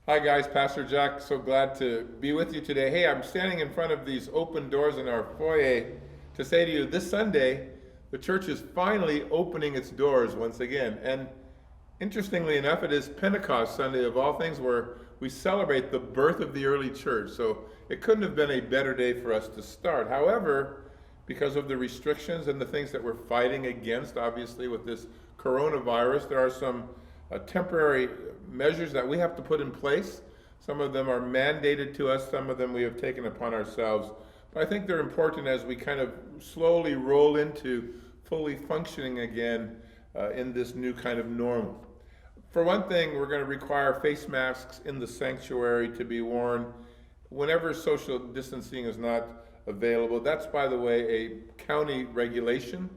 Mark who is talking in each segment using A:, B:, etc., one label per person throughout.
A: Hi guys, Pastor Jack. So glad to be with you today. Hey, I'm standing in front of these open doors in our foyer to say to you this Sunday, the church is finally opening its doors once again. And interestingly enough, it is Pentecost Sunday of all things where we celebrate the birth of the early church. So it couldn't have been a better day for us to start. However, because of the restrictions and the things that we're fighting against, obviously, with this coronavirus, there are some temporary measures that we have to put in place. Some of them are mandated to us, some of them we have taken upon ourselves. But I think they're important as we kind of slowly roll into fully functioning again in this new kind of normal. For one thing, we're going to require face masks in the sanctuary to be worn whenever social distancing is not available. That's, by the way, a county regulation,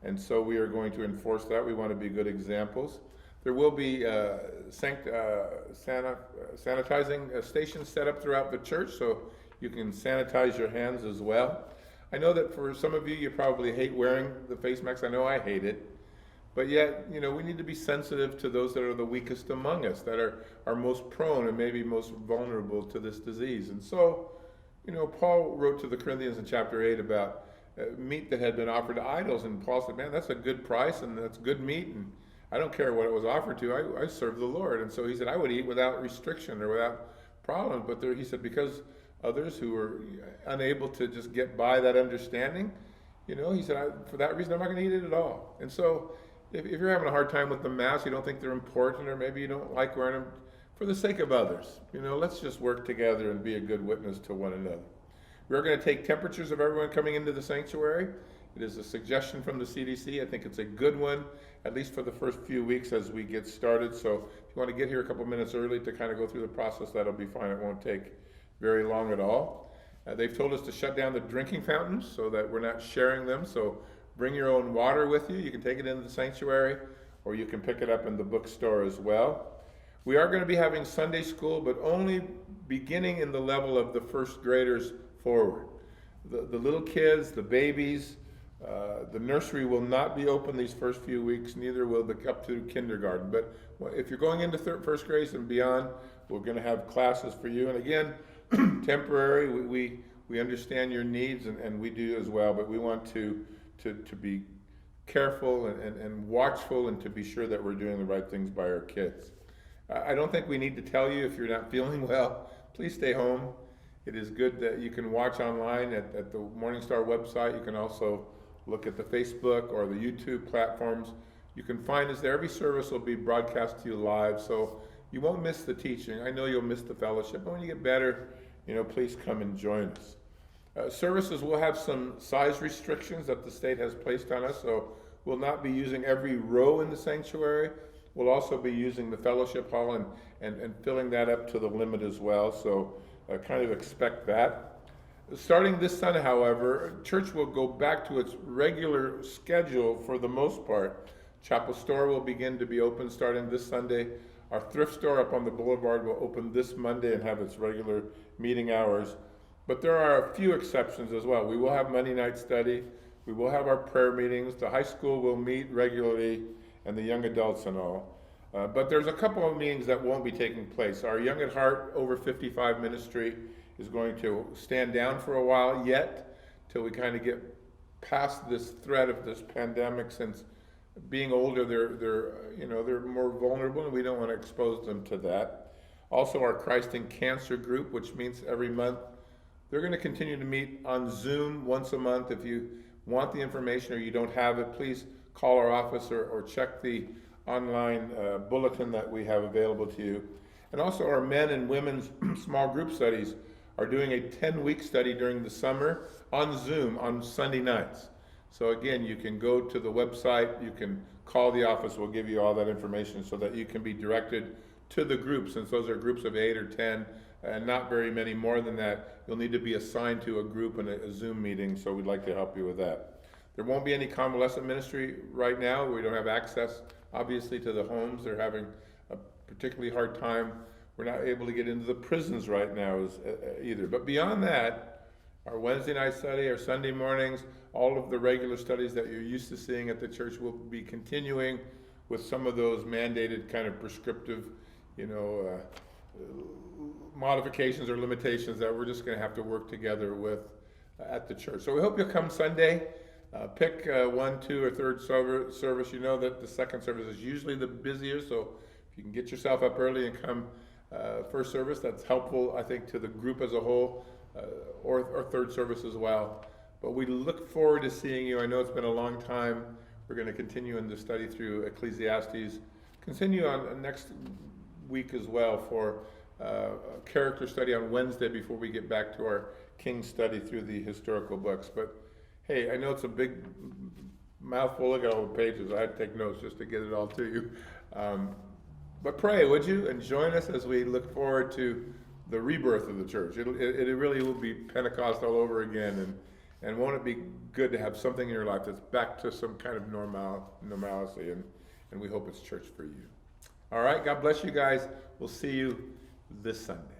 A: and so we are going to enforce that. We want to be good examples. There will be sanitizing stations set up throughout the church, so you can sanitize your hands as well. I know that for some of you, you probably hate wearing the face mask. I know I hate it. But yet, we need to be sensitive to those that are the weakest among us, that are most prone and maybe most vulnerable to this disease. And so, Paul wrote to the Corinthians in chapter 8 about meat that had been offered to idols. And Paul said, man, that's a good price and that's good meat. And I don't care what it was offered to. I serve the Lord. And so he said, I would eat without restriction or without problem. But he said, because others who were unable to just get by that understanding, he said, for that reason, I'm not going to eat it at all. And so if you're having a hard time with the mask, you don't think they're important, or maybe you don't like wearing them, for the sake of others, let's just work together and be a good witness to one another. We're going to take temperatures of everyone coming into the sanctuary. It is a suggestion from the CDC. I think it's a good one, at least for the first few weeks as we get started. So if you want to get here a couple minutes early to kind of go through the process, that'll be fine. It won't take very long at all. They've told us to shut down the drinking fountains so that we're not sharing them. So bring your own water with you. You can take it into the sanctuary, or you can pick it up in the bookstore as well. We are going to be having Sunday school, but only beginning in the level of the first graders forward. The little kids, the babies, the nursery will not be open these first few weeks, neither will the up to kindergarten. But if you're going into first grade and beyond, we're going to have classes for you. And again, temporary, we understand your needs, and we do as well, but we want to be careful and watchful and to be sure that we're doing the right things by our kids. I don't think we need to tell you if you're not feeling well, please stay home. It is good that you can watch online at the Morningstar website. You can also look at the Facebook or the YouTube platforms. You can find us there. Every service will be broadcast to you live, so you won't miss the teaching. I know you'll miss the fellowship, but when you get better, please come and join us. Services will have some size restrictions that the state has placed on us, so we'll not be using every row in the sanctuary. We'll also be using the fellowship hall and filling that up to the limit as well, so kind of expect that. Starting this Sunday, however, church will go back to its regular schedule for the most part. Chapel store will begin to be open starting this Sunday. Our thrift store up on the boulevard will open this Monday and have its regular meeting hours. But there are a few exceptions as well. We will have Monday night study. We will have our prayer meetings. The high school will meet regularly, and the young adults and all. But there's a couple of meetings that won't be taking place. Our Young at Heart over 55 ministry is going to stand down for a while yet, till we kind of get past this threat of this pandemic, since being older, they're more vulnerable, and we don't want to expose them to that. Also, our Christ in Cancer group, which meets every month, they're going to continue to meet on Zoom once a month. If you want the information or you don't have it, please call our office or check the online bulletin that we have available to you. And also our men and women's small group studies are doing a 10-week study during the summer on Zoom on Sunday nights. So again, you can go to the website, you can call the office, we'll give you all that information so that you can be directed to the groups, since those are groups of 8 or 10, and not very many more than that. You'll need to be assigned to a group in a Zoom meeting, so we'd like to help you with that. There won't be any convalescent ministry right now. We don't have access, obviously, to the homes. They're having a particularly hard time. We're not able to get into the prisons right now either. But beyond that, our Wednesday night study, our Sunday mornings, all of the regular studies that you're used to seeing at the church will be continuing with some of those mandated kind of prescriptive, modifications or limitations that we're just going to have to work together with at the church. So we hope you'll come Sunday. Pick one, two, or third service. You know that the second service is usually the busier, so if you can get yourself up early and come first service, that's helpful, I think, to the group as a whole, or third service as well. But we look forward to seeing you. I know it's been a long time. We're going to continue in the study through Ecclesiastes. Continue on next week as well for a character study on Wednesday before we get back to our King study through the historical books. But hey, I know it's a big mouthful. Look at all the pages. I had to take notes just to get it all to you. But pray, would you? And join us as we look forward to the rebirth of the church. It really will be Pentecost all over again. And won't it be good to have something in your life that's back to some kind of normalcy? And we hope it's church for you. All right, God bless you guys. We'll see you this Sunday.